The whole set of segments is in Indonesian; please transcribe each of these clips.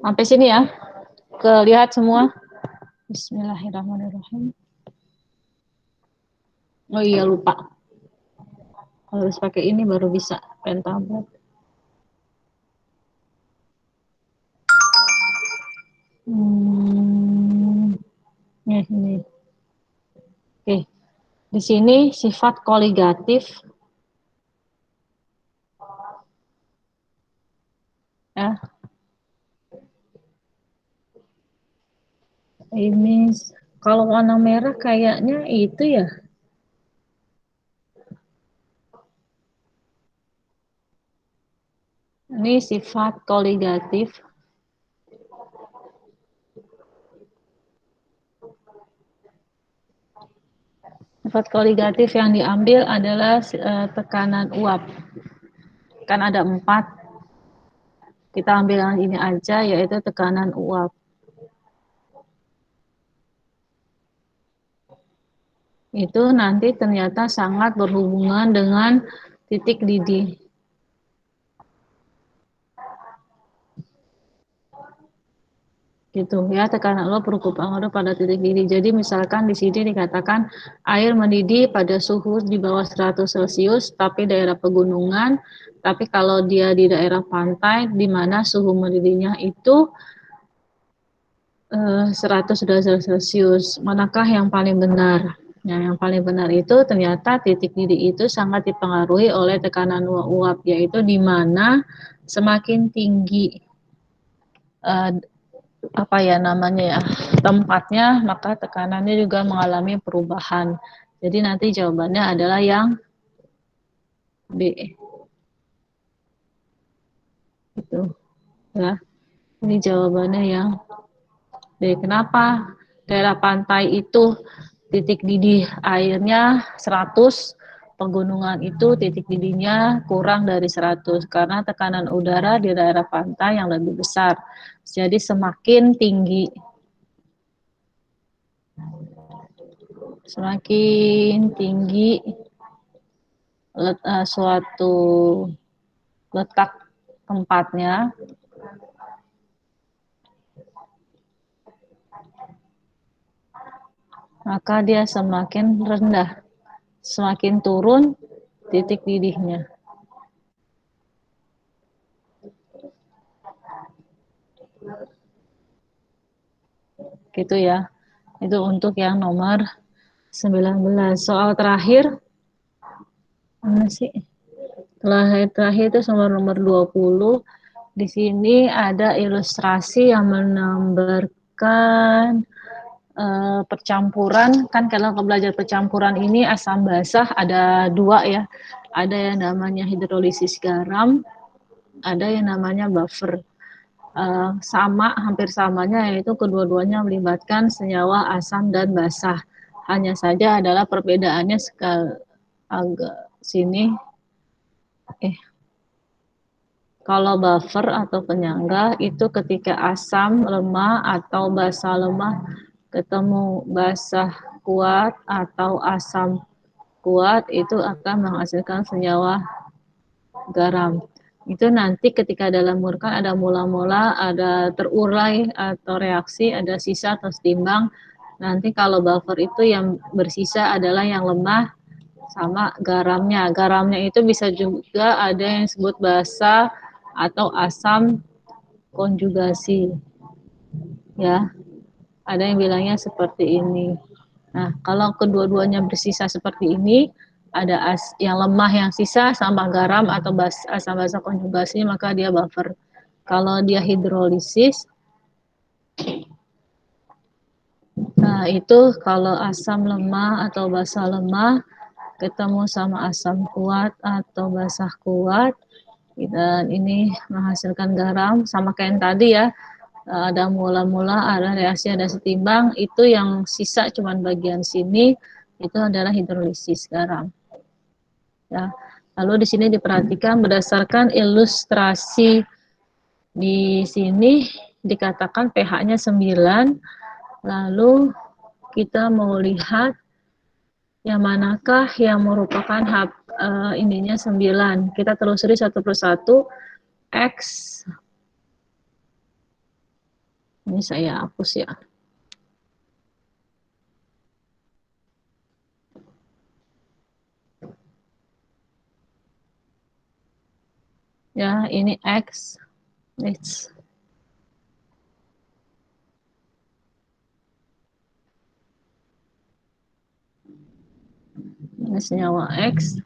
Sampai sini ya. Kelihat semua. Bismillahirrahmanirrahim. Oh iya, lupa. Harus pakai ini baru bisa pen tablet. Ini. Oke. Di sini sifat koligatif ya. Ini kalau warna merah kayaknya itu ya. Ini sifat koligatif. Sifat koligatif yang diambil adalah tekanan uap. Kan ada 4. Kita ambil yang ini aja, yaitu tekanan uap. Itu nanti ternyata sangat berhubungan dengan titik didih. Gitu ya, tekanan uap berpengaruh pada titik didih. Jadi misalkan di sini dikatakan air mendidih pada suhu di bawah 100 Celcius, tapi daerah pegunungan. Tapi kalau dia di daerah pantai, di mana suhu mendidihnya itu 100 derajat Celcius. Manakah yang paling benar? Nah, yang paling benar itu ternyata titik didih itu sangat dipengaruhi oleh tekanan uap, yaitu di mana semakin tinggi apa ya namanya ya tempatnya, maka tekanannya juga mengalami perubahan. Jadi nanti jawabannya adalah yang B. Itu ya. Ini jawabannya yang B. Kenapa daerah pantai itu titik didih airnya 100, pegunungan itu titik didihnya kurang dari 100 karena tekanan udara di daerah pantai yang lebih besar. Jadi semakin tinggi suatu letak tempatnya, maka dia semakin rendah, semakin turun titik didihnya. Gitu ya. Itu untuk yang nomor 19. Soal terakhir, mana sih? Terakhir itu nomor 20. Di sini ada ilustrasi yang menggambarkan percampuran. Kan kalau belajar percampuran ini asam basah ada 2 ya. Ada yang namanya hidrolisis garam, ada yang namanya buffer. Hampir samanya, yaitu kedua-duanya melibatkan senyawa asam dan basah. Hanya saja adalah perbedaannya agak sini. Kalau buffer atau penyangga itu ketika asam lemah atau basa lemah ketemu basah kuat atau asam kuat, itu akan menghasilkan senyawa garam. Itu nanti ketika dalam murkan ada mula-mula, ada terurai atau reaksi, ada sisa atau setimbang. Nanti kalau buffer itu yang bersisa adalah yang lemah sama garamnya. Garamnya itu bisa juga ada yang disebut basa atau asam konjugasi. Ya, ada yang bilangnya seperti ini. Nah, kalau kedua-duanya bersisa seperti ini, ada yang lemah yang sisa sama garam atau asam basa konjugasi, maka dia buffer. Kalau dia hidrolisis, nah itu kalau asam lemah atau basa lemah ketemu sama asam kuat atau basah kuat, dan ini menghasilkan garam, sama kayak yang tadi ya, ada mula-mula, ada reaksi, ada setimbang, itu yang sisa cuman bagian sini, itu adalah hidrolisis garam. Ya. Lalu di sini diperhatikan berdasarkan ilustrasi di sini dikatakan pH-nya 9, lalu kita mau lihat yang manakah yang merupakan ininya 9. Kita telusuri satu persatu. X Ini saya hapus ya. Ya, ini X. Ini senyawa X.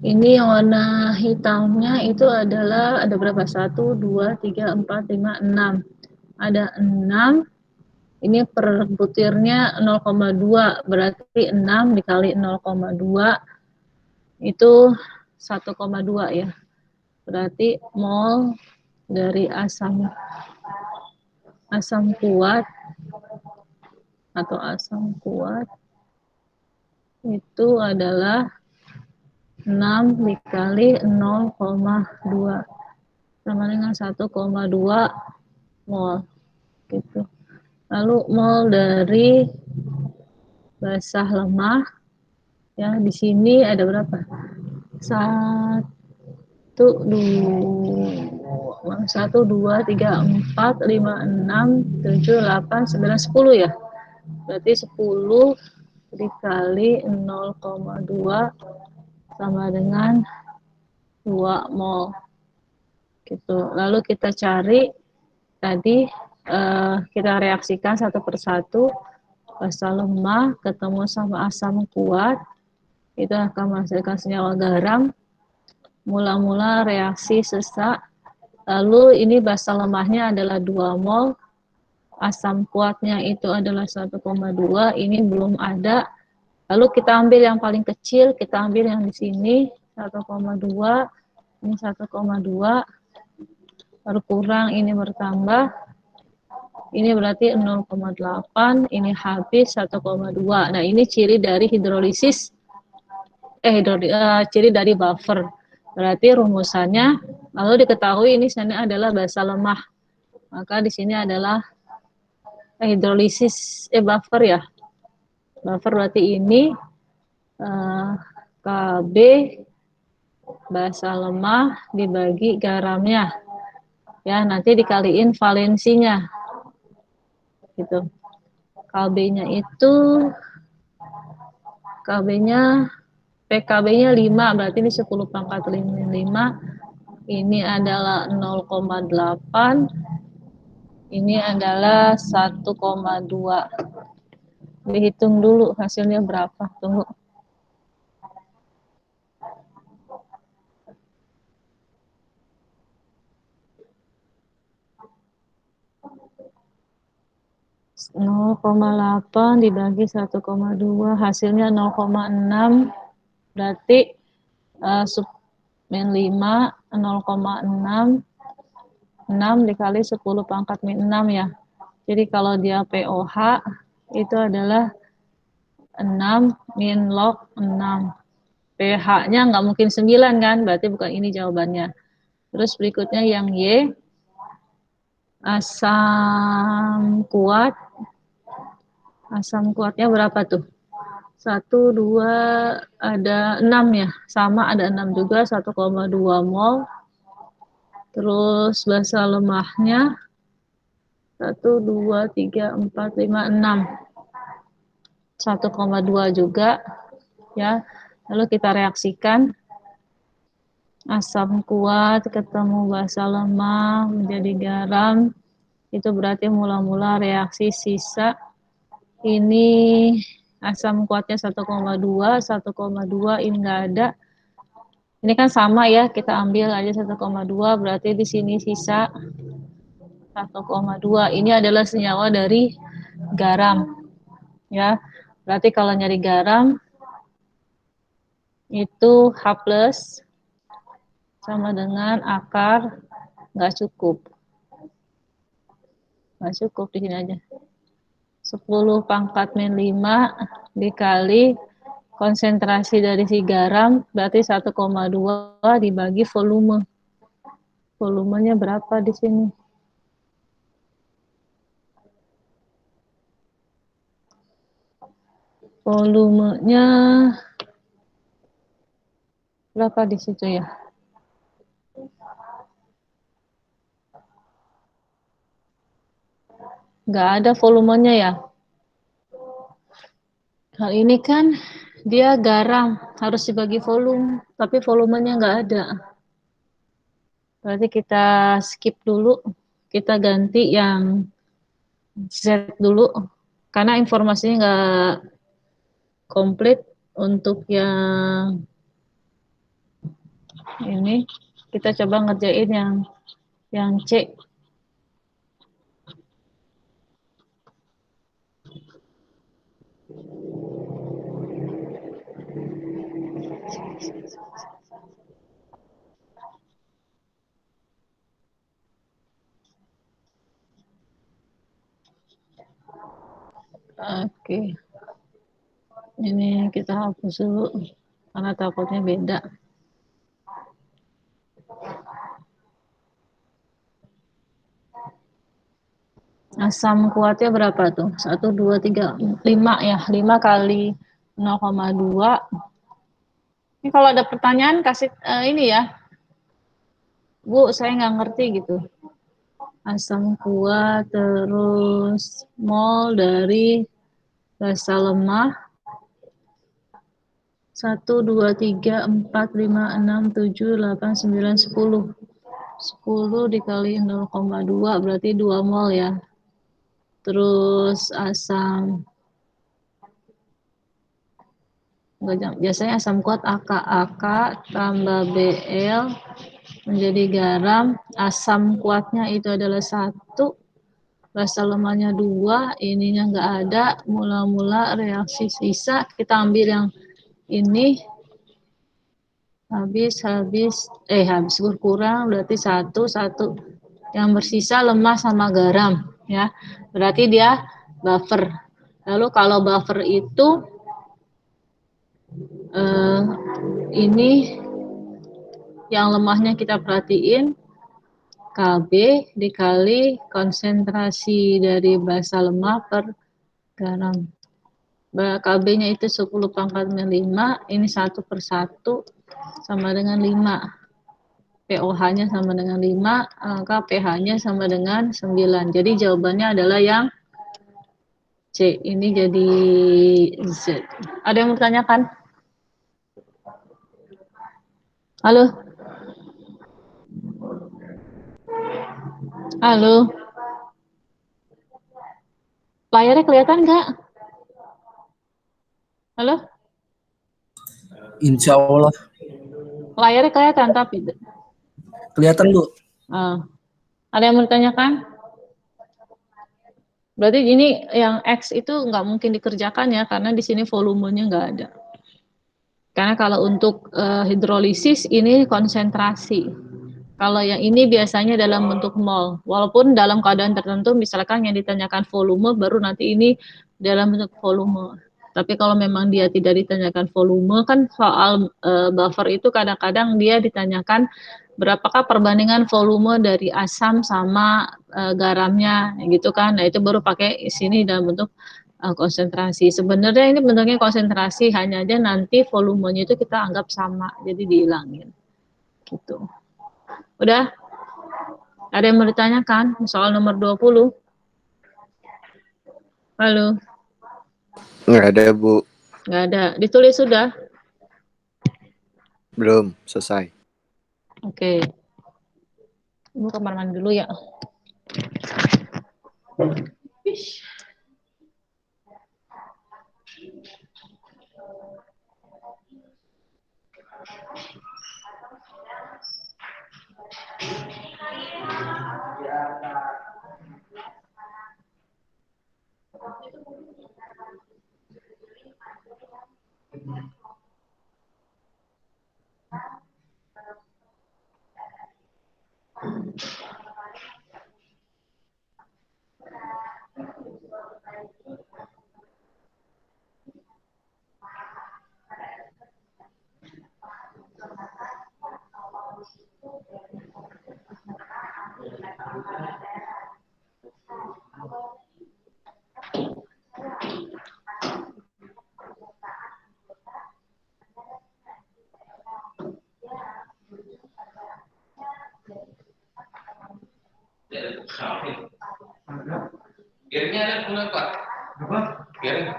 Ini yang warna hitamnya itu adalah ada berapa? 1, 2, 3, 4, 5, 6. Ada 6. Ini per butirnya 0,2. Berarti 6 dikali 0,2 itu 1,2 ya. Berarti mol dari asam kuat atau asam kuat itu adalah 6 dikali 0,2 sama dengan 1,2 mol gitu. Lalu mol dari basah lemah ya di sini ada berapa? 1, 2, 3, 4, 5, 6, 7, 8, 9, 10 ya. Berarti 10 dikali 0,2 sama dengan 2 mol gitu. Lalu kita cari tadi kita reaksikan satu persatu. Basah lemah ketemu sama asam kuat itu akan menghasilkan senyawa garam. Mula-mula reaksi sesak. Lalu ini basah lemahnya adalah 2 mol. Asam kuatnya itu adalah 1,2. Ini belum ada. Lalu kita ambil yang paling kecil, kita ambil yang di sini 1,2. Ini 1,2. Baru kurang, ini bertambah. Ini berarti 0,8. Ini habis 1,2. Nah, ini ciri dari hidrolisis. Ciri dari buffer. Berarti rumusannya, lalu diketahui ini sana adalah basah lemah. Maka di sini adalah hidrolisis buffer ya. Buffer berarti ini Kb basah lemah dibagi garamnya. Ya, nanti dikaliin valensinya. Gitu. Kb-nya itu PKB-nya 5, berarti ini 10 pangkat 5. Ini adalah 0,8. Ini adalah 1,2. Dihitung dulu hasilnya berapa. Tunggu. Nol koma delapan dibagi 1,2 hasilnya 0,6. Berarti min 5 0,6. 6 dikali 10 pangkat min 6 ya. Jadi kalau dia POH itu adalah 6 min log 6. pH-nya nggak mungkin 9 kan, berarti bukan ini jawabannya. Terus berikutnya yang Y, asam kuat. Asam kuatnya berapa tuh? 1, 2, ada 6 ya. Sama ada 6 juga, 1,2 mol. Terus basah lemahnya 1, 2, 3, 4, 5, 6. 1,2 juga ya. Lalu kita reaksikan asam kuat ketemu basah lemah menjadi garam. Itu berarti mula-mula reaksi sisa. Ini asam kuatnya 1,2, 1,2 ini enggak ada. Ini kan sama ya, kita ambil aja 1,2 berarti di sini sisa 1,2. Ini adalah senyawa dari garam. Ya. Berarti kalau nyari garam itu H+ sama dengan akar nggak cukup. Nggak cukup di sini aja. 10 pangkat min 5 dikali konsentrasi dari si garam berarti 1,2 dibagi volume. Volumenya berapa di sini? Volumenya berapa di situ ya? nggak ada volumenya ya. Hal ini kan dia garam, harus dibagi volume, tapi volumenya nggak ada. Berarti kita skip dulu, kita ganti yang Z dulu, karena informasinya nggak komplit. Untuk yang ini, kita coba ngerjain yang C. Oke, ini kita hapus dulu, karena takutnya beda. Asam kuatnya berapa tuh? 1, 2, 3, 5 ya. 5 kali 0,2. Ini kalau ada pertanyaan kasih ini ya. Bu, saya nggak ngerti gitu. Asam kuat terus mol dari basa lemah 1, 2, 3, 4, 5, 6, 7, 8, 9, 10. 10 dikali 0,2 berarti 2 mol ya. Terus asam, biasanya asam kuat AK tambah Bl menjadi garam. Asam kuatnya itu adalah 1, basa lemahnya 2, ininya nggak ada. Mula-mula reaksi sisa, kita ambil yang ini, habis berkurang berarti 1, yang bersisa lemah sama garam ya, berarti dia buffer. Lalu kalau buffer itu ini yang lemahnya kita perhatiin, Kb dikali konsentrasi dari basa lemah per garam. Kb-nya itu 10 pangkat 5, ini 1/1 sama dengan 5. pOH-nya sama dengan 5, maka pH-nya sama dengan 9. Jadi jawabannya adalah yang C. Ini jadi Z. Ada yang mau tanyakan? Halo? Halo? Layarnya kelihatan nggak? Halo? Insya Allah. Layarnya kelihatan tapi. Kelihatan, Bu. Ada yang mau ditanyakan? Berarti ini yang X itu nggak mungkin dikerjakan ya, karena di sini volumenya nggak ada. Karena kalau untuk hidrolisis ini konsentrasi. Kalau yang ini biasanya dalam bentuk mol. Walaupun dalam keadaan tertentu misalkan yang ditanyakan volume baru nanti ini dalam bentuk volume. Tapi kalau memang dia tidak ditanyakan volume, kan soal buffer itu kadang-kadang dia ditanyakan berapakah perbandingan volume dari asam sama garamnya gitu kan. Nah, itu baru pakai sini dalam bentuk konsentrasi. Sebenarnya ini bentuknya konsentrasi, hanya aja nanti volumenya itu kita anggap sama, jadi dihilangin. Gitu. Udah? Ada yang mau ditanyakan soal nomor 20? Halo? Nggak ada, Bu. Nggak ada. Ditulis sudah? Belum selesai. Oke. Ibu kamar mandi dulu ya. Piringnya ada punya Pak? Apa? Piring.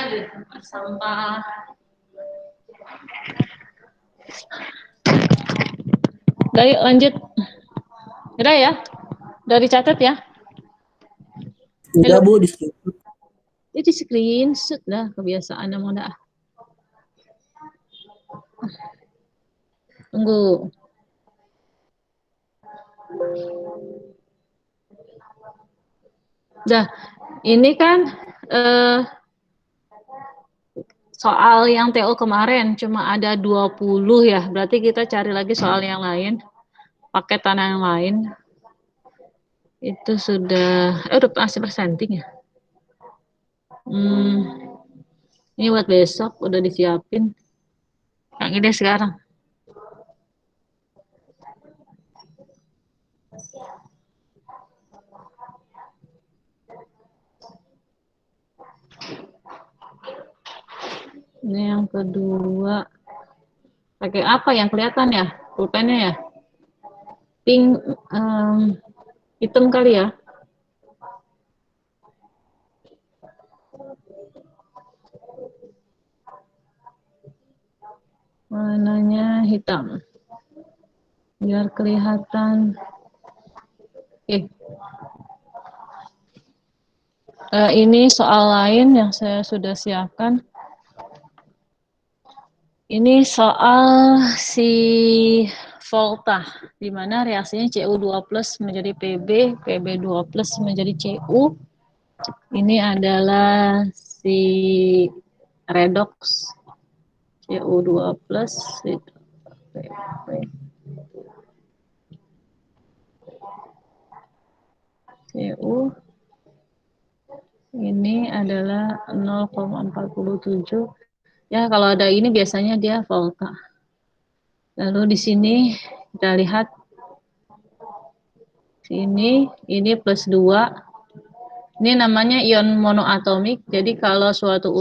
Di tempat sampah. Udah yuk lanjut. Udah ya? Udah dicatat ya? Udah Halo. Bu, di screenshot. Ini di screenshot dah, kebiasaan mau dah. Tunggu. Dah, ini kan soal yang TO kemarin cuma ada 20 ya. Berarti kita cari lagi soal yang lain. Paketan yang lain. Itu sudah udah masih presenting ya. Ini buat besok udah disiapin. Yang ini sekarang. Ini yang kedua. Pakai apa yang kelihatan ya? Pulpennya ya? Pink, hitam kali ya? Warnanya hitam. Biar kelihatan. Ini soal lain yang saya sudah siapkan. Ini soal si volta, di mana reaksinya Cu2 plus menjadi Pb, Pb2 plus menjadi Cu. Ini adalah si redox Cu2 plus Pb. Cu ini adalah 0,47. Ya, kalau ada ini biasanya dia volta. Lalu di sini kita lihat sini ini plus 2. Ini namanya ion monoatomik. Jadi kalau suatu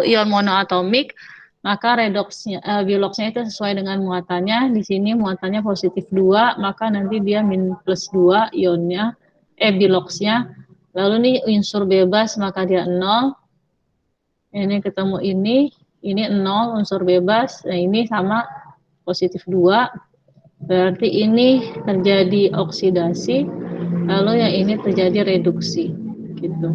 ion monoatomik, maka redoksnya biloxnya itu sesuai dengan muatannya. Di sini muatannya positif 2, maka nanti dia min plus 2 ionnya biloxnya. Lalu nih unsur bebas maka dia 0. Ini ketemu ini 0 unsur bebas. Nah, ini sama positif 2. Berarti ini terjadi oksidasi, lalu yang ini terjadi reduksi. Gitu.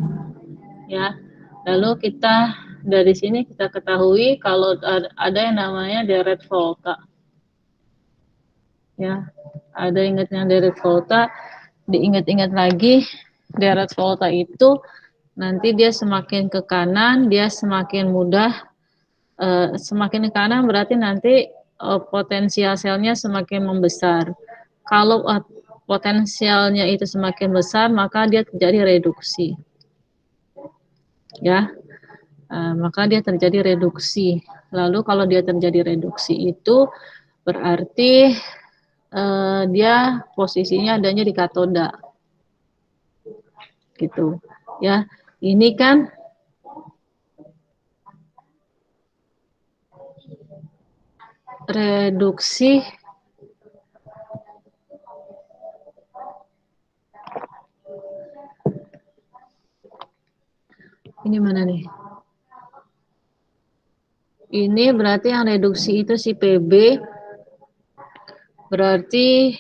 Ya. Lalu kita dari sini kita ketahui kalau ada yang namanya deret volta. Ya. Ada ingatnya deret volta, diingat-ingat lagi deret volta itu nanti dia semakin ke kanan, dia semakin mudah, semakin ke kanan berarti nanti potensial selnya semakin membesar. Kalau potensialnya itu semakin besar, maka dia terjadi reduksi. Ya, maka dia terjadi reduksi. Lalu kalau dia terjadi reduksi itu berarti dia posisinya adanya di katoda. Gitu. Ya, ini kan reduksi ini mana nih? Ini berarti yang reduksi itu si PB. Berarti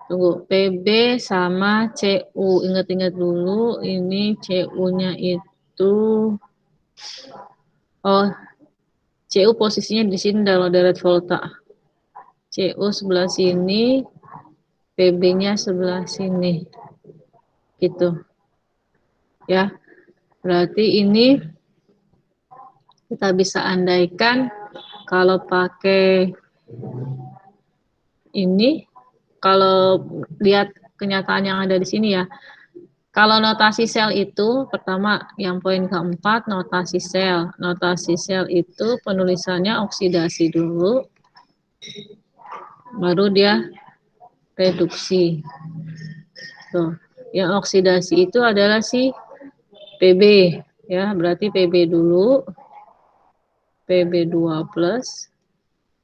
tunggu, PB sama CU. Ingat-ingat dulu, ini CU-nya itu CU posisinya di sini dalam deret volta. CU sebelah sini, PB-nya sebelah sini. Gitu. Ya. Berarti ini kita bisa andaikan Kalau pakai ini, kalau lihat kenyataan yang ada di sini ya, kalau notasi sel itu, pertama yang poin keempat, notasi sel. Notasi sel itu penulisannya oksidasi dulu, baru dia reduksi. Tuh, yang oksidasi itu adalah si Pb, ya, berarti Pb dulu, Pb2 plus,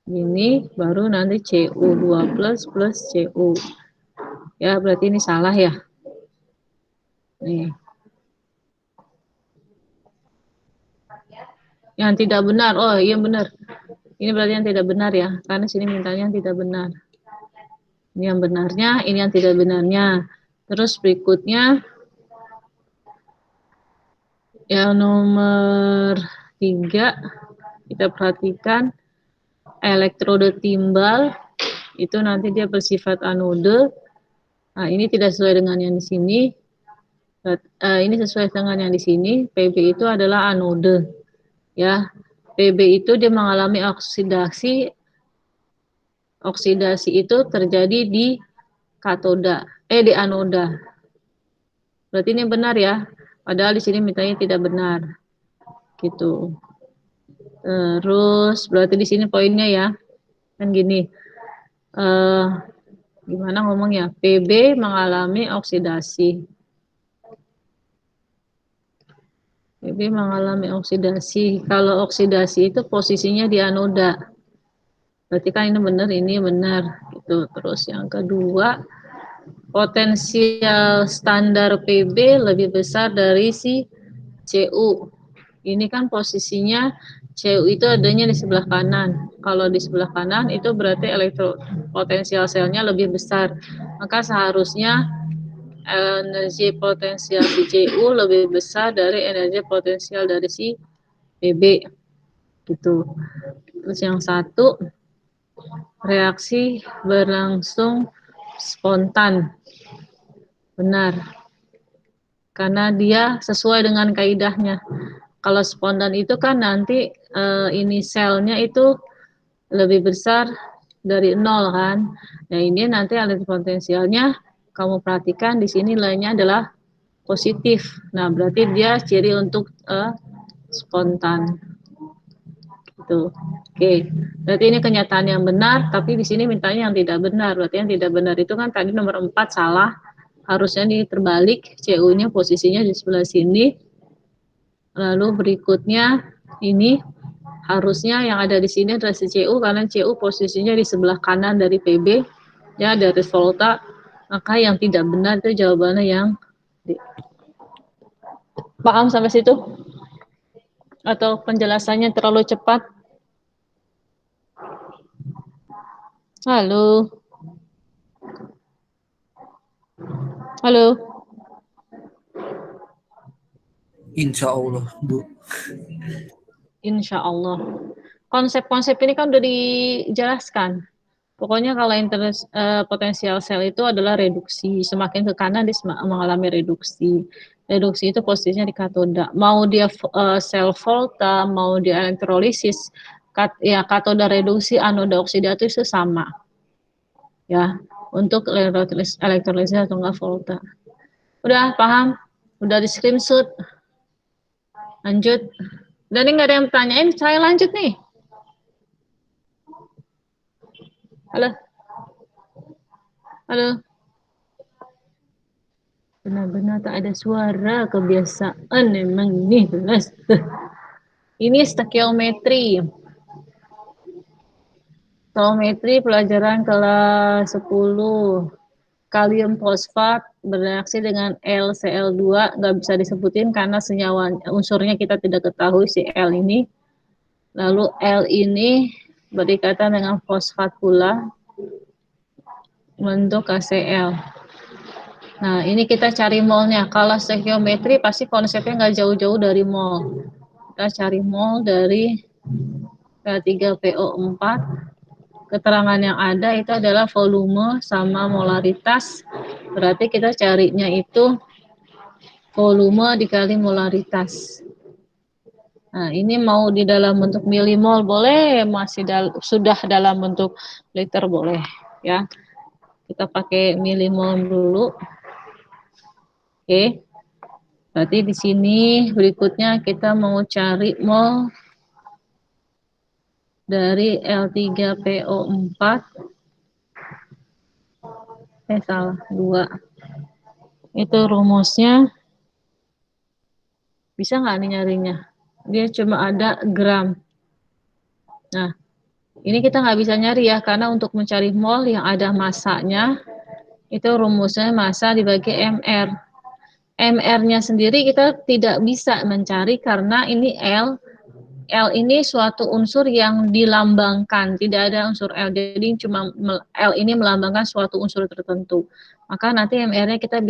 ini baru nanti Cu2 plus Cu. Ya, berarti ini salah ya. Nih. Yang tidak benar, oh iya benar. Ini berarti yang tidak benar ya, karena sini mintanya yang tidak benar. Ini yang benarnya, ini yang tidak benarnya. Terus berikutnya, yang nomor 3, kita perhatikan elektrode timbal, itu nanti dia bersifat anode. Nah, ini tidak sesuai dengan yang di sini. Ini sesuai dengan yang di sini. Pb itu adalah anode. Ya, Pb itu dia mengalami oksidasi. Oksidasi itu terjadi di katoda, di anoda. Berarti ini benar ya. Padahal di sini mintanya tidak benar. Gitu. Terus berarti di sini poinnya ya. Kan gini. Gimana ngomongnya? Pb mengalami oksidasi. Pb mengalami oksidasi. Kalau oksidasi itu posisinya di anoda. Berarti kan ini benar, ini benar. Gitu. Terus yang kedua, potensial standar Pb lebih besar dari si Cu. Ini kan posisinya Cu itu adanya di sebelah kanan. Kalau di sebelah kanan itu berarti potensial selnya lebih besar. Maka seharusnya energi potensial si Cu lebih besar dari energi potensial dari si Pb. Gitu. Terus yang satu, reaksi berlangsung spontan. Benar. Karena dia sesuai dengan kaidahnya. Kalau spontan itu kan nanti ini selnya itu lebih besar dari 0 kan. Nah, ini nanti energi potensialnya kamu perhatikan di sini nilainya adalah positif. Nah, berarti dia ciri untuk spontan. Gitu. Oke. Berarti ini kenyataan yang benar, tapi di sini mintanya yang tidak benar. Berarti yang tidak benar itu kan tadi nomor 4 salah. Harusnya ini terbalik, Cu-nya posisinya di sebelah sini. Lalu berikutnya ini harusnya yang ada di sini adalah si Cu, karena Cu posisinya di sebelah kanan dari Pb, ya, dari volta. Maka yang tidak benar itu jawabannya yang D. Paham sampai situ? Atau penjelasannya terlalu cepat? Halo? Halo? Insya Allah, Bu. Insya Allah. Konsep-konsep ini kan udah dijelaskan. Pokoknya kalau potensial sel itu adalah reduksi. Semakin ke kanan dia mengalami reduksi. Reduksi itu posisinya di katoda. Mau dia sel volta, mau dia elektrolisis, katoda reduksi, anoda oksidatif itu sama. Ya, untuk elektrolisis atau enggak volta. Udah paham? Udah di screenshot. Lanjut. Dan ini nggak ada yang tanyain, saya lanjut nih. Halo? Halo? Benar-benar tak ada suara, kebiasaan memang ini. Ini stekiometri. Stekiometri pelajaran kelas 10. Kalium fosfat bereaksi dengan LCl2, nggak bisa disebutin karena senyawa unsurnya kita tidak ketahui si L ini. Lalu L ini berikatan dengan fosfat pula, bentuk KCl. Nah, ini kita cari molnya. Kalau stekiometri pasti konsepnya nggak jauh-jauh dari mol. Kita cari mol dari K3PO4. Keterangan yang ada itu adalah volume sama molaritas. Berarti kita carinya itu volume dikali molaritas. Nah, ini mau di dalam bentuk milimol boleh, masih sudah dalam bentuk liter boleh, ya. Kita pakai milimol dulu. Oke. Berarti di sini berikutnya kita mau cari mol dari L3PO4. Salah, 2. Itu rumusnya. Bisa nggak nih nyarinya? Dia cuma ada gram. Nah, ini kita nggak bisa nyari ya, karena untuk mencari mol yang ada masanya, itu rumusnya massa dibagi MR. MR-nya sendiri kita tidak bisa mencari karena ini L. L ini suatu unsur yang dilambangkan, tidak ada unsur L. Jadi cuma L ini melambangkan suatu unsur tertentu. Maka nanti MR-nya kita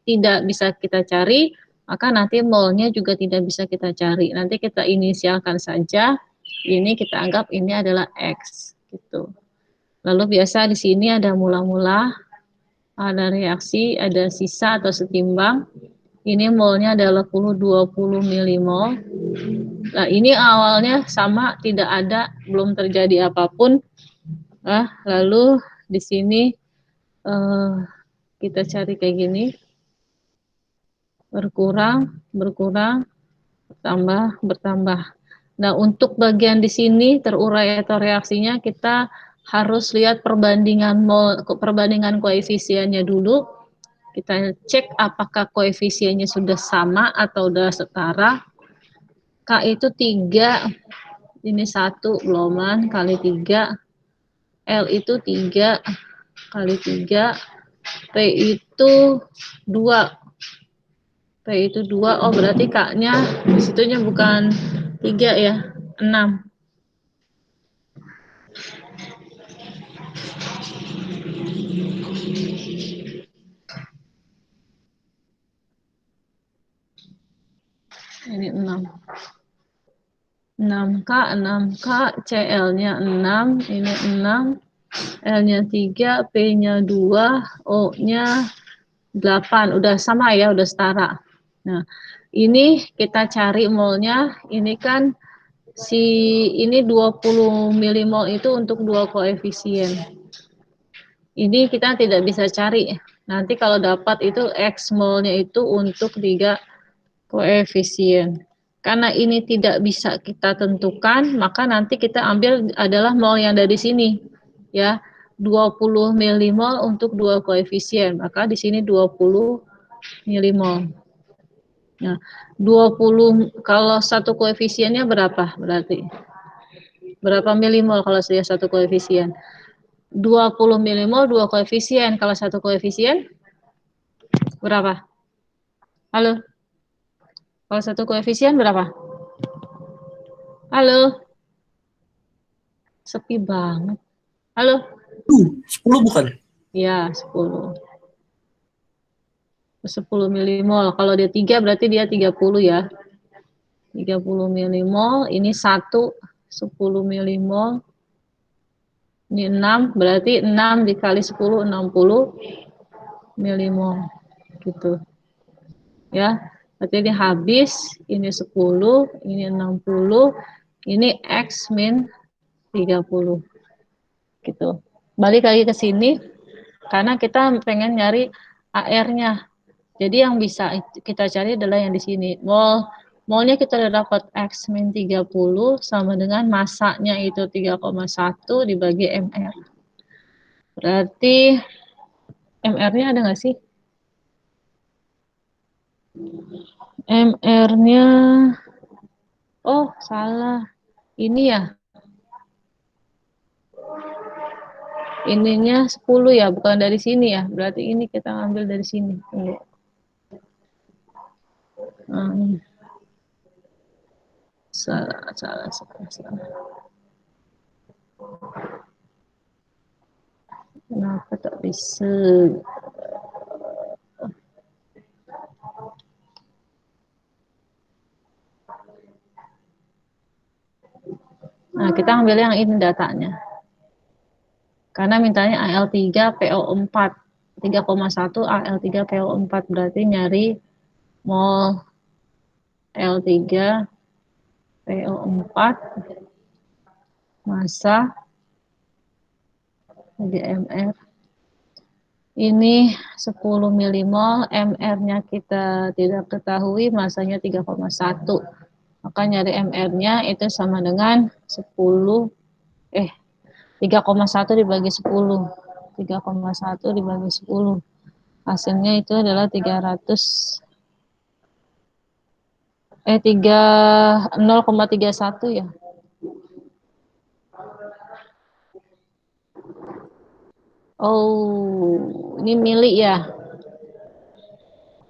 tidak bisa kita cari, maka nanti molnya juga tidak bisa kita cari. Nanti kita inisialkan saja. Ini kita anggap ini adalah X gitu. Lalu biasa di sini ada mula-mula, ada reaksi, ada sisa atau setimbang. Ini molnya adalah 20 milimol. Nah, ini awalnya sama, tidak ada, belum terjadi apapun. Lalu di sini kita cari kayak gini. Berkurang, bertambah. Nah, untuk bagian di sini terurai atau reaksinya kita harus lihat perbandingan koefisiennya dulu. Kita cek apakah koefisiennya sudah sama atau sudah setara. K itu 3, ini 1 gelombang kali 3. L itu 3 kali 3. P itu 2. P itu 2, oh berarti K-nya disitunya bukan 3 ya, 6. Ini 6. 6K, CL-nya 6, ini 6, L-nya 3, P-nya 2, O-nya 8, udah sama ya, udah setara. Nah, ini kita cari molnya, ini kan ini 20 milimol itu untuk 2 koefisien. Ini kita tidak bisa cari. Nanti kalau dapat itu X molnya itu untuk 3 koefisien. Karena ini tidak bisa kita tentukan, maka nanti kita ambil adalah mol yang dari sini. Ya, 20 milimol untuk 2 koefisien. Maka di sini 20 milimol. Nah, 20 kalau satu koefisiennya berapa berarti? Berapa milimol kalau saya satu koefisien? 20 milimol 2 koefisien. Kalau satu koefisien berapa? Halo? Kalau satu koefisien berapa? Halo? Sepi banget. Halo? 10 bukan? Ya, 10. 10 milimol. Kalau dia 3 berarti dia 30 ya. 30 milimol. Ini 1, 10 milimol. Ini 6, berarti 6 dikali 10, 60 milimol. Gitu. Ya, berarti ini habis. Ini 10, ini 60, ini X min 30. Gitu. Balik lagi ke sini, karena kita pengen nyari AR-nya. Jadi yang bisa kita cari adalah yang di sini. Molnya kita udah dapat X min 30 sama dengan masanya itu 3,1 dibagi MR. Berarti MR-nya ada nggak sih? MR-nya, oh salah. Ini ya. Ininya 10 ya, bukan dari sini ya. Berarti ini kita ambil dari sini. Tunggu. Salah. Kenapa tak bisa? Nah, kita ambil yang ini datanya. Karena mintanya AL3PO4. 3,1 AL3PO4 berarti nyari mol L3 PO4 massa di MR. Ini 10 milimol, MR-nya kita tidak ketahui, massanya 3,1. Maka nyari MR-nya itu sama dengan 3,1 dibagi 10. 3,1 dibagi 10. Hasilnya itu adalah 0,31 ya. Oh, ini mili ya.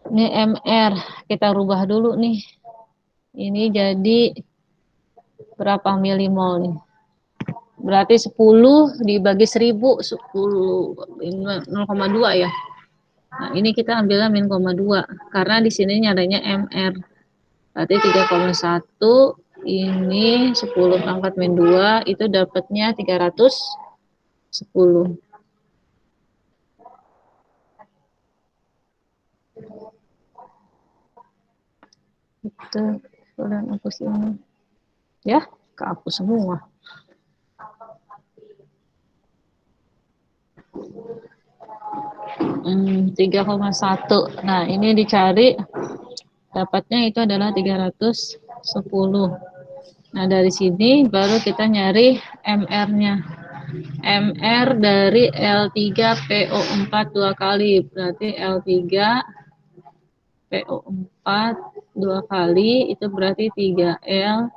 Ini MR, kita rubah dulu nih. Ini jadi berapa milimol nih? Berarti 10 dibagi 1000, 0,2 ya. Nah, ini kita ambilnya min 0,2 karena di sini nyarinya MR. Berarti 3,1 ini 10 pangkat min 2 itu dapatnya 310. Itu dan hapus ini. Ya, kehapus semua. Hmm, 3,1. Nah, ini dicari dapatnya itu adalah 310. Nah, dari sini baru kita nyari MR-nya. MR dari L3PO4 dua kali. Berarti L3PO4 dua kali itu berarti 3L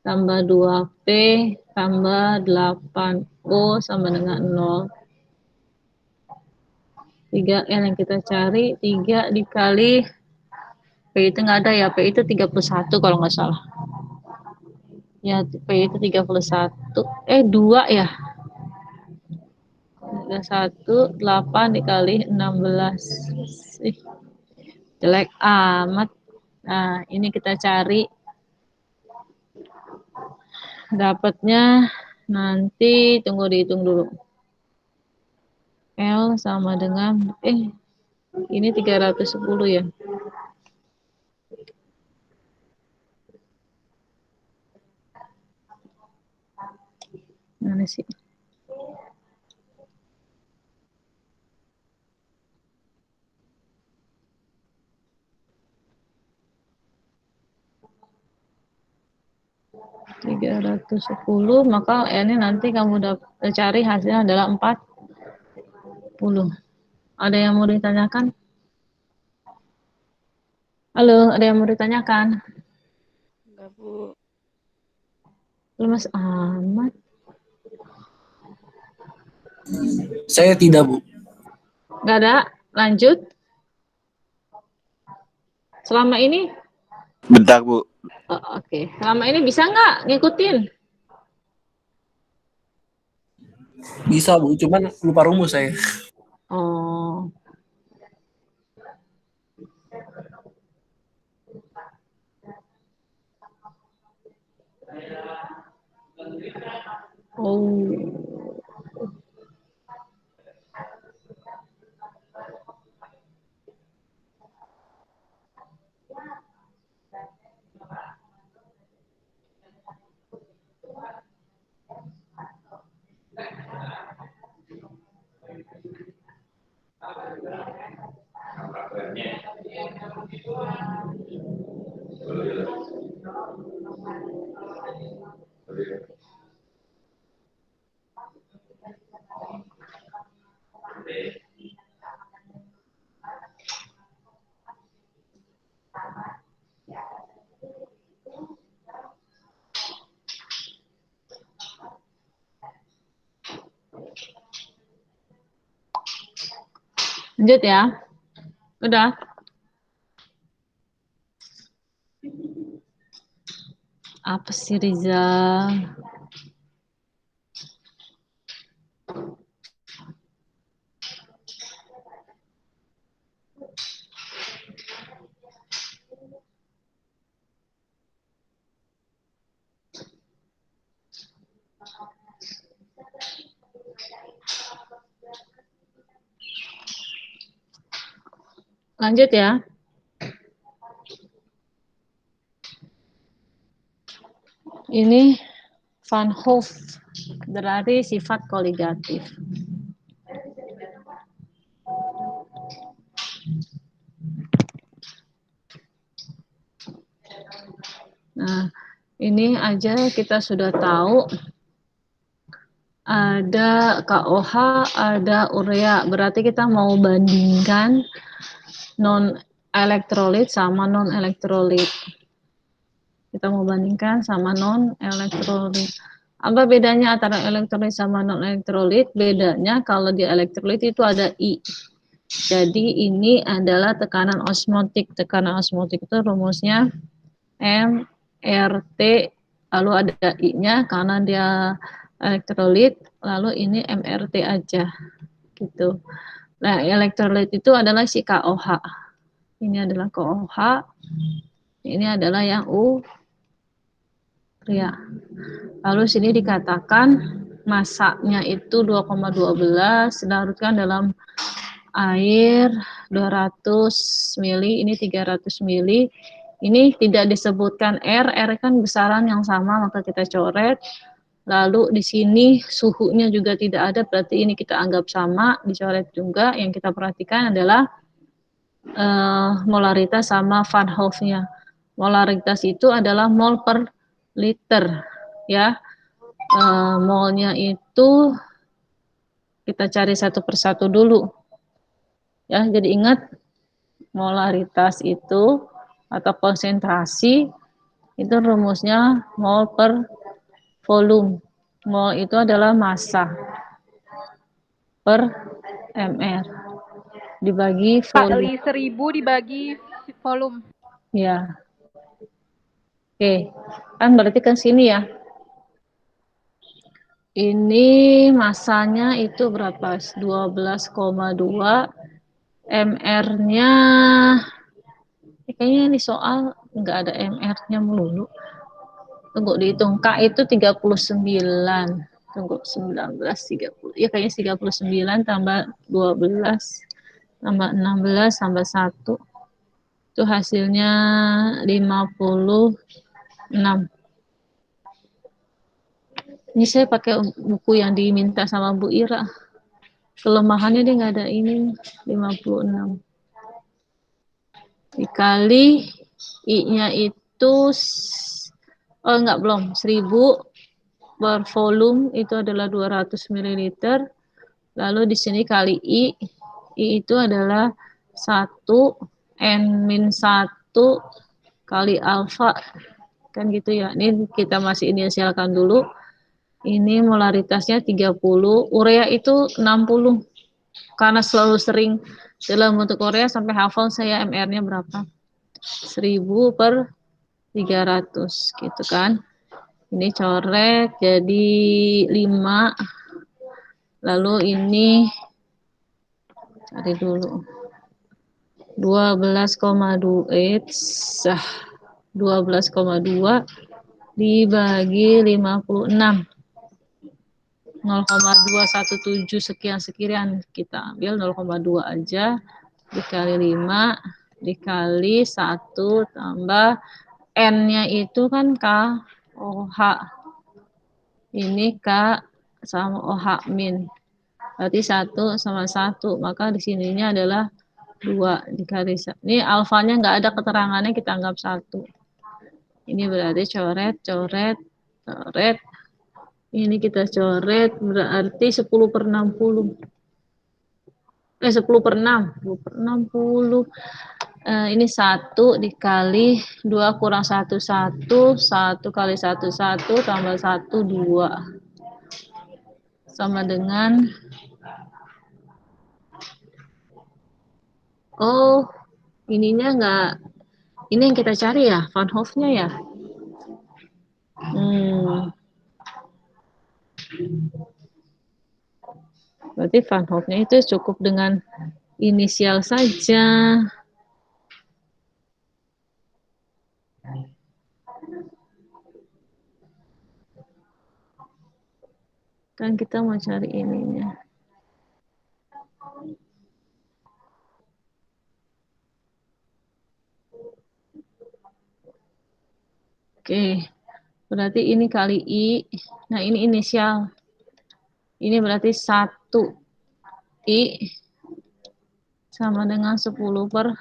tambah 2P tambah 8O sama dengan 0. 3L yang kita cari, 3 dikali P itu nggak ada ya, P itu 31 kalau nggak salah. Ya, P itu 31. 2 ya. 31, 8 dikali 16. Jelek amat. Nah, ini kita cari. Dapatnya nanti, tunggu dihitung dulu. L sama dengan, ini 310 ya. Mana sih? $310, maka ini nanti kamu cari hasilnya adalah 40. Ada yang mau ditanyakan? Halo, ada yang mau ditanyakan? Enggak, Bu. Lemas amat. Saya tidak, Bu. Nggak ada? Lanjut. Selama ini? Bentar, Bu. Oke. Selama ini bisa nggak ngikutin? Bisa, Bu. Cuman lupa rumus saya. Oh. Oh. Lanjut ya. Udah. Apa sih Riza? Lanjut ya. Ini Van Hoff berarti sifat koligatif. Nah, ini aja kita sudah tahu ada KOH, ada urea. Berarti kita mau bandingkan non elektrolit sama non elektrolit. Kita mau bandingkan sama non elektrolit. Apa bedanya antara elektrolit sama non elektrolit? Bedanya kalau di elektrolit itu ada I. Jadi ini adalah tekanan osmotik. Tekanan osmotik itu rumusnya MRT, lalu ada I-nya karena dia elektrolit, lalu ini MRT aja gitu. Nah, elektrolit itu adalah si KOH. Ini adalah KOH. Ini adalah yang urea. Lalu sini dikatakan masanya itu 2,12 dilarutkan dalam air 200 mili, ini 300 mili. Ini tidak disebutkan R kan besaran yang sama, maka kita coret. Lalu di sini suhunya juga tidak ada, berarti ini kita anggap sama, dicoret juga. Yang kita perhatikan adalah molaritas sama Van Hoff-nya. Molaritas itu adalah mol per liter, ya. Molnya itu kita cari satu persatu dulu, ya. Jadi ingat molaritas itu atau konsentrasi itu rumusnya mol per volume. Mol itu adalah massa per mr dibagi volume. Kali 1000 dibagi volume. Ya. Oke. Kan berarti kan sini ya. Ini massanya itu berapa? 12,2. MR-nya kayaknya ini soal nggak ada MR-nya melulu. Tunggu dihitung. K itu 39. Tunggu 19 30. Ya kayaknya 39 tambah 12 tambah 16 tambah 1. Itu hasilnya 56. Ini saya pakai buku yang diminta sama Bu Ira. Kelemahannya dia nggak ada ini 56. Dikali I-nya itu enggak belum 1000 per volume itu adalah 200 ml. Lalu di sini kali I itu adalah 1 N-1 kali alfa kan gitu ya. Ini kita masih inisialkan dulu. Ini molaritasnya 30, urea itu 60. Karena selalu sering dalam bentuk urea sampai hafal saya MR-nya berapa. 1000 per 300 gitu kan. Ini coret jadi 5. Lalu ini cari dulu. 12,2 12,2 dibagi 56. 0,217 sekian kita ambil 0,2 aja dikali 5 dikali 1 tambah N-nya itu kan KOH. Ini K sama OH min. Berarti 1 sama 1, maka di sininya adalah 2 dikali 1. Ini alfanya nggak ada keterangannya, kita anggap 1. Ini berarti coret, coret, coret. Ini kita coret berarti 10 per 60. 10 per 6. 10 per 60. Ini 1 dikali 2 kurang 1, 1. 1 kali 1, 1. Tambah 1, 2. Sama dengan ininya enggak. Ini yang kita cari ya, Van Hoff-nya ya. Berarti Van Hoff-nya itu cukup dengan inisial saja. Kan kita mau cari ininya. Oke. Berarti ini kali I. Nah, ini inisial. Ini berarti 1 I sama dengan 10/6.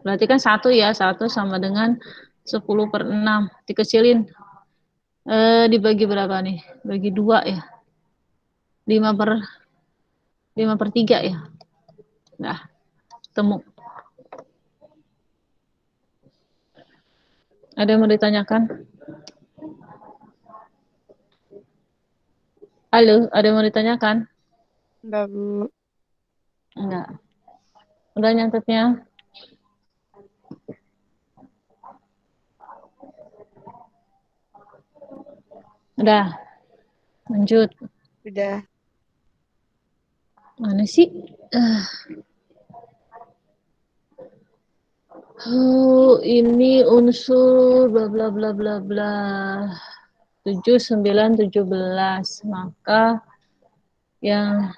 Berarti kan 1 ya. 1 sama dengan 10/6. Dikecilin. Dibagi berapa nih? Bagi 2 ya. 5/3 ya. Nah, temu. Ada yang mau ditanyakan? Halo, ada yang mau ditanyakan? Enggak, Bu. Enggak. Udah nyantetnya? Udah. Lanjut. Udah. Mana sih? Ini unsur bla bla bla bla bla. 7, 9, 17. Maka yang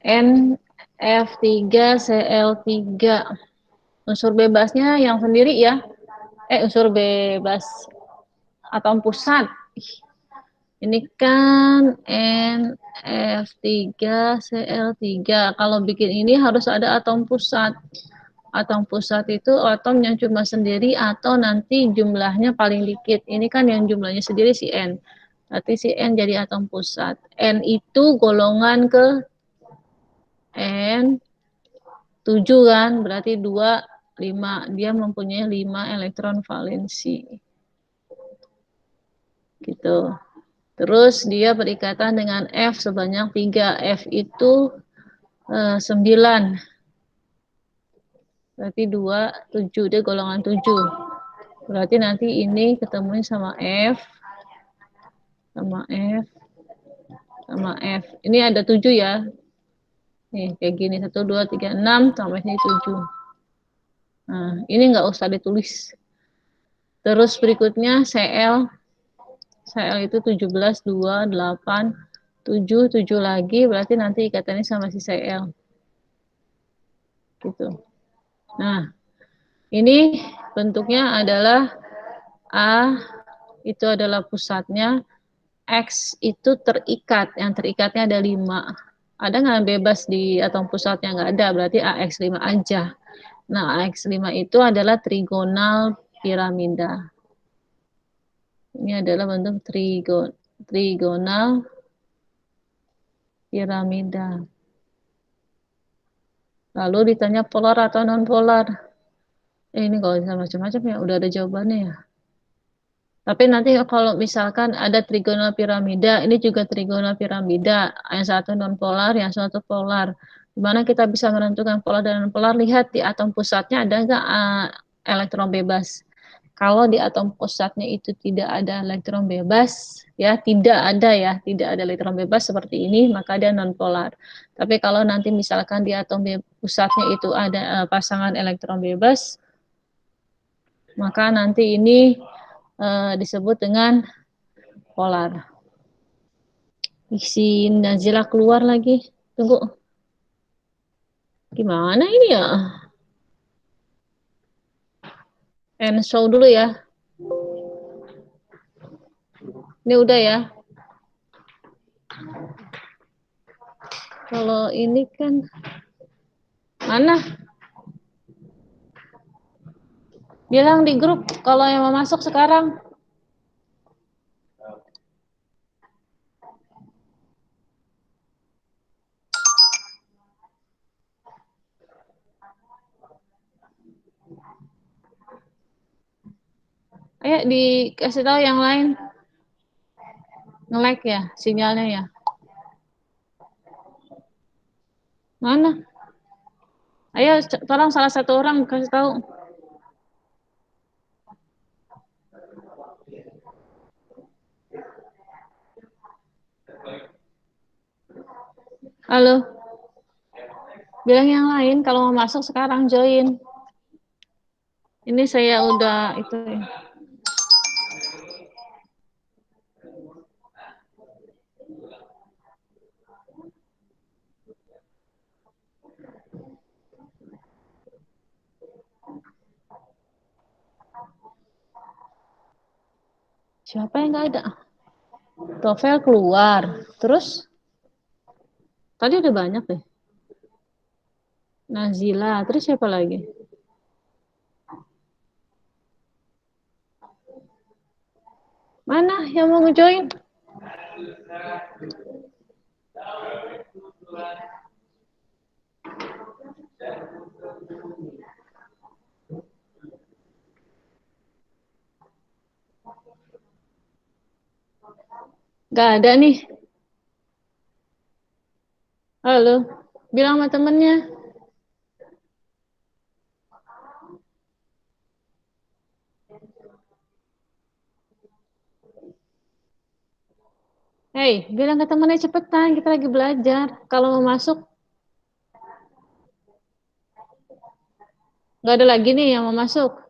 NF3 CL3 unsur bebasnya yang sendiri ya. Unsur bebas atom pusat. Ini kan NF3 CL3. Kalau bikin ini harus ada atom pusat. Atom pusat itu atom yang cuma sendiri atau nanti jumlahnya paling dikit. Ini kan yang jumlahnya sendiri si N. Berarti si N jadi atom pusat. N itu golongan ke N 7 kan, berarti 2, 5. Dia mempunyai 5 elektron valensi. Gitu. Terus dia berikatan dengan F sebanyak 3. F itu 9. Berarti 2, 7. Dia golongan 7. Berarti nanti ini ketemuin sama F, sama F, sama F. Ini ada 7 ya. Nih, kayak gini. 1, 2, 3, 6, sampai sini 7. Nah, ini nggak usah ditulis. Terus berikutnya CL. CL itu 17, 2, 8, 7, 7 lagi. Berarti nanti ikatannya sama si CL. Gitu. Nah, ini bentuknya adalah A, itu adalah pusatnya. X itu terikat. Yang terikatnya ada 5. Ada nggak bebas di atom pusatnya? Nggak ada. Berarti AX5 aja. Nah, AX5 itu adalah trigonal piramida. Ini adalah bentuk trigonal piramida. Lalu ditanya polar atau non polar. Ini kalau bisa macam-macam ya, udah ada jawabannya ya. Tapi nanti kalau misalkan ada trigonal piramida, ini juga trigonal piramida. Yang satu non polar, yang satu polar. Gimana kita bisa menentukan polar dan non polar? Lihat di atom pusatnya ada nggak elektron bebas. Kalau di atom pusatnya itu tidak ada elektron bebas, ya tidak ada elektron bebas seperti ini, maka dia non polar. Tapi kalau nanti misalkan di atom pusatnya itu ada pasangan elektron bebas, maka nanti ini disebut dengan polar. Si Nazila keluar lagi. Tunggu. Gimana ini ya? And show dulu ya. Ini udah ya. Kalau ini kan mana? Bilang di grup kalau yang mau masuk sekarang. Ayo dikasih tahu yang lain. Nge-lag ya sinyalnya ya. Mana? Ayo tolong salah satu orang kasih tahu. Halo. Bilang yang lain kalau mau masuk sekarang join. Ini saya udah itu ya. Siapa yang nggak ada? Tofel keluar. Terus tadi ada banyak deh. Nazila. Terus siapa lagi? Mana yang mau ngejoin? Gak ada nih. Halo, bilang sama temennya. Hei, bilang ke temennya cepetan, kita lagi belajar. Kalau mau masuk, gak ada lagi nih yang mau masuk.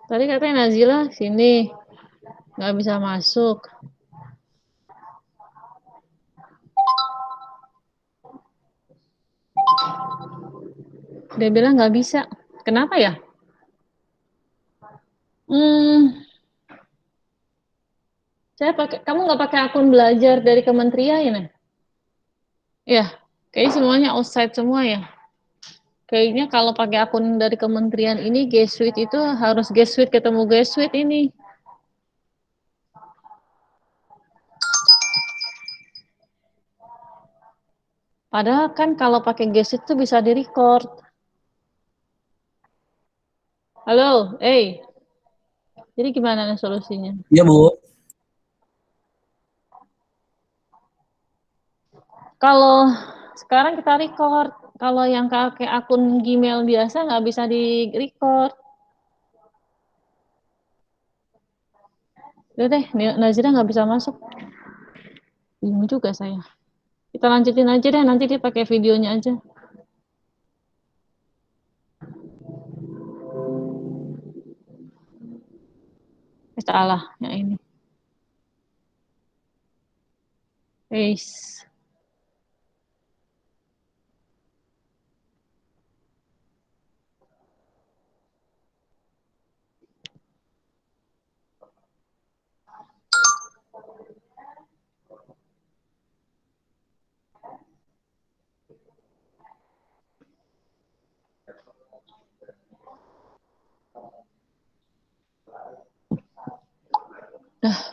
Tadi katanya Nazila sini, gak bisa masuk. Dia bilang nggak bisa. Kenapa ya? Saya pakai. Kamu nggak pakai akun belajar dari kementerian ya? Ya, kayaknya semuanya outside semua ya. Kayaknya kalau pakai akun dari kementerian ini, G Suite itu harus G Suite ketemu G Suite ini. Padahal kan kalau pakai G Suite itu bisa di-record. Halo, jadi gimana nih solusinya? Iya, Bu. Kalau sekarang kita record, kalau yang pakai akun Gmail biasa nggak bisa di-record. Udah deh, Nazira nggak bisa masuk. Bingung juga saya. Kita lanjutin aja deh, nanti dia pakai videonya aja. Salah, yang ini. Guys.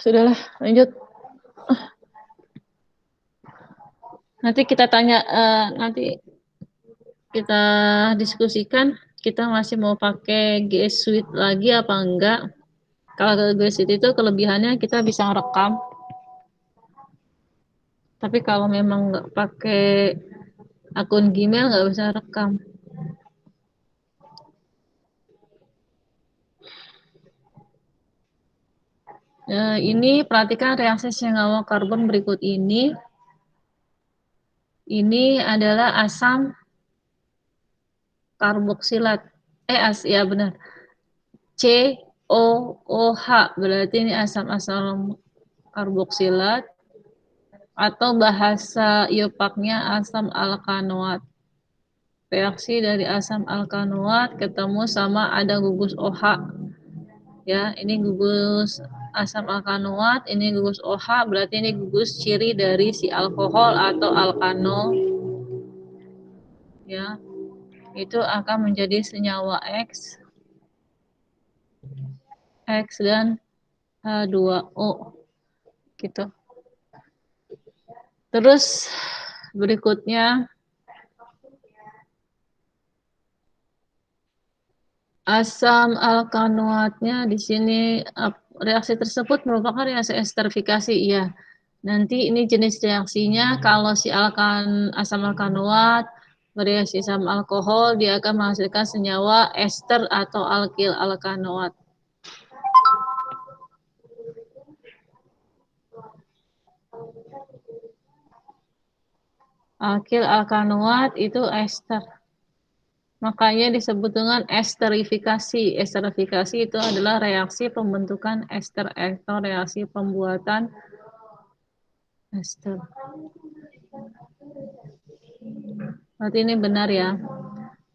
Sudahlah, lanjut. Nanti kita tanya, nanti kita diskusikan, kita masih mau pakai G Suite lagi apa enggak. Kalau G Suite itu kelebihannya kita bisa rekam. Tapi kalau memang nggak pakai akun Gmail nggak bisa rekam. Ini perhatikan reaksi senyawa karbon berikut ini. Ini adalah asam karboksilat. Ya benar. COOH berarti ini asam karboksilat atau bahasa IUPAC-nya asam alkanoat. Reaksi dari asam alkanoat ketemu sama ada gugus OH. Ya, ini gugus asam alkanoat, ini gugus OH, berarti ini gugus ciri dari si alkohol atau alkanol. Ya, itu akan menjadi senyawa X dan H2O gitu. Terus berikutnya asam alkanoatnya di sini reaksi tersebut merupakan reaksi esterifikasi ya. Nanti ini jenis reaksinya kalau si asam alkanoat bereaksi sama alkohol dia akan menghasilkan senyawa ester atau alkil alkanoat. Alkil alkanoat itu ester. Makanya disebut dengan esterifikasi. Esterifikasi itu adalah reaksi pembentukan ester atau reaksi pembuatan ester. Berarti ini benar ya.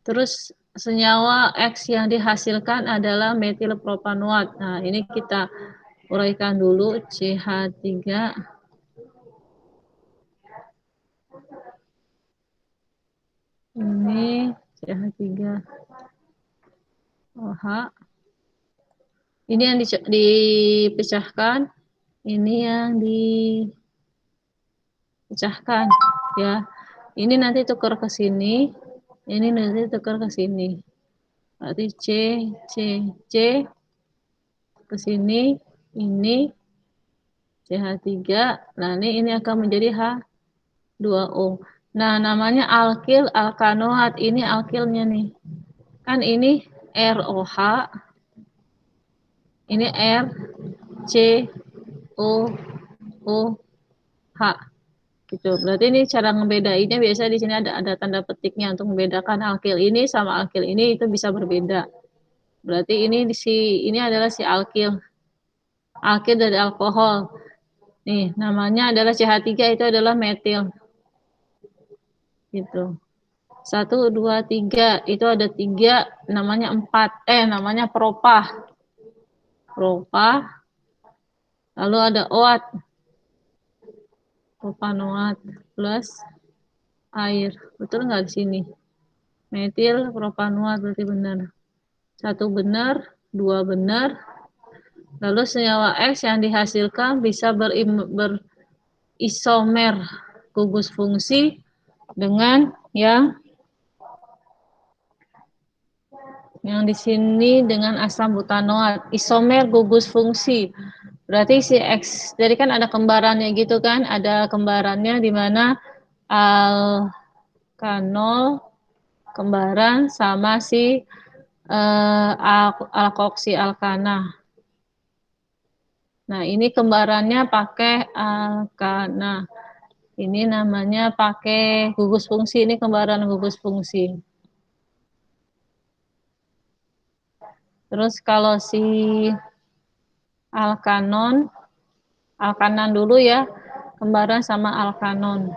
Terus senyawa X yang dihasilkan adalah metilpropanoat. Nah, ini kita uraikan dulu CH3. Ini CH3 OH. Ini yang dipecahkan, ini yang dipecahkan ya. Ini nanti tukar ke sini, ini nanti tukar ke sini. Berarti C ke sini, ini CH3. Nah, ini akan menjadi H2O. Nah, namanya alkil alkanoat. Ini alkilnya nih. Kan ini ROH, ini RCOOH gitu. Berarti ini cara ngebedainnya biasa di sini ada tanda petiknya untuk membedakan alkil ini sama alkil ini itu bisa berbeda. Berarti ini adalah si alkil. Alkil dari alkohol. Nih, namanya adalah CH3 itu adalah metil. Gitu. 1 2 3 itu ada 3 namanya 4 namanya propah. Propah. Lalu ada OAT. Propanoat plus air. Betul nggak di sini? Metil propanoat berarti benar. 1 benar, 2 benar. Lalu senyawa X yang dihasilkan bisa berisomer gugus fungsi dengan yang di sini dengan asam butanoat. Isomer gugus fungsi. Berarti si X, jadi kan ada kembarannya gitu kan, ada kembarannya di mana alkanol kembaran sama si alkoksi alkana. Nah, ini kembarannya pakai alkana. Ini namanya pakai gugus fungsi, ini kembaran gugus fungsi. Terus kalau si alkanon dulu ya, kembaran sama alkanon.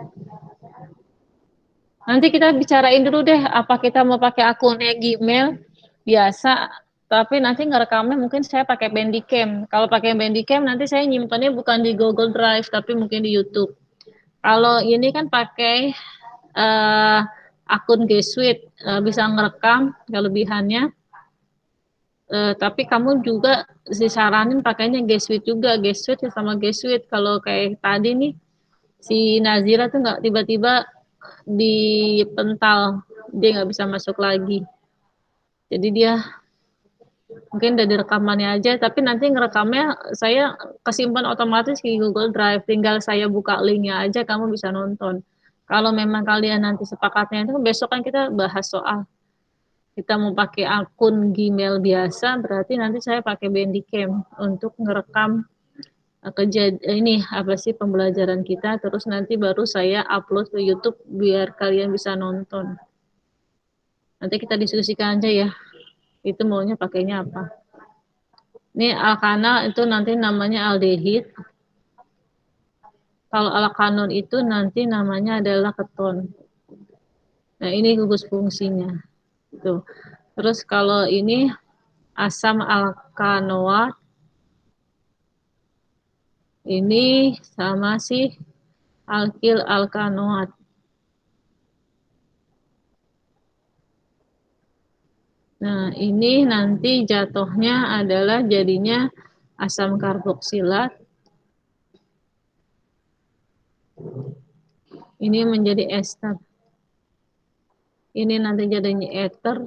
Nanti kita bicarain dulu deh, apa kita mau pakai akunnya Gmail biasa, tapi nanti ngerekamnya mungkin saya pakai Bandicam. Kalau pakai Bandicam nanti saya nyimpannya bukan di Google Drive, tapi mungkin di YouTube. Kalau ini kan pakai akun G Suite, bisa ngerekam kelebihannya. Tapi kamu juga disaranin pakainya G Suite juga, G Suite sama G Suite. Kalau kayak tadi nih, si Nazira tuh nggak tiba-tiba dipental, dia nggak bisa masuk lagi. Jadi dia mungkin dari rekamannya aja, tapi nanti ngerekamnya saya kesimpan otomatis di Google Drive, tinggal saya buka linknya aja, kamu bisa nonton. Kalau memang kalian nanti sepakatnya itu besok kan kita bahas soal kita mau pakai akun Gmail biasa, berarti nanti saya pakai Bandicam untuk ngerekam ini apa sih pembelajaran kita, terus nanti baru saya upload ke YouTube biar kalian bisa nonton. Nanti kita diskusikan aja ya, itu maunya pakainya apa. Ini alkana itu nanti namanya aldehid. Kalau alkanon itu nanti namanya adalah keton. Nah, ini gugus fungsinya. Tuh. Terus kalau ini asam alkanoat, ini sama si alkil alkanoat. Nah, ini nanti jatuhnya adalah jadinya asam karboksilat. Ini menjadi ester. Ini nanti jadinya ether.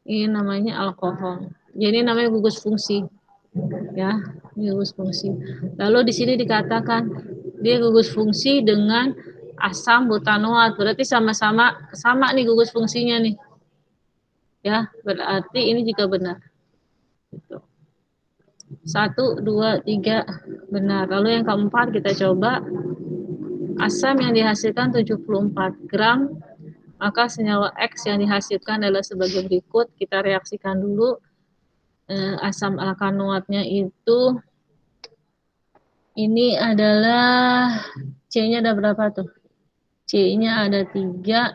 Ini namanya alkohol. Jadi namanya gugus fungsi. Ya, gugus fungsi. Lalu di sini dikatakan dia gugus fungsi dengan asam butanoat. Berarti sama-sama nih gugus fungsinya nih. Ya, berarti ini juga benar. 1, 2, 3 benar. Lalu yang keempat kita coba asam yang dihasilkan 74 gram, maka senyawa X yang dihasilkan adalah sebagai berikut. Kita reaksikan dulu. Asam alkanoatnya itu ini adalah C-nya ada berapa tuh? C-nya ada 3.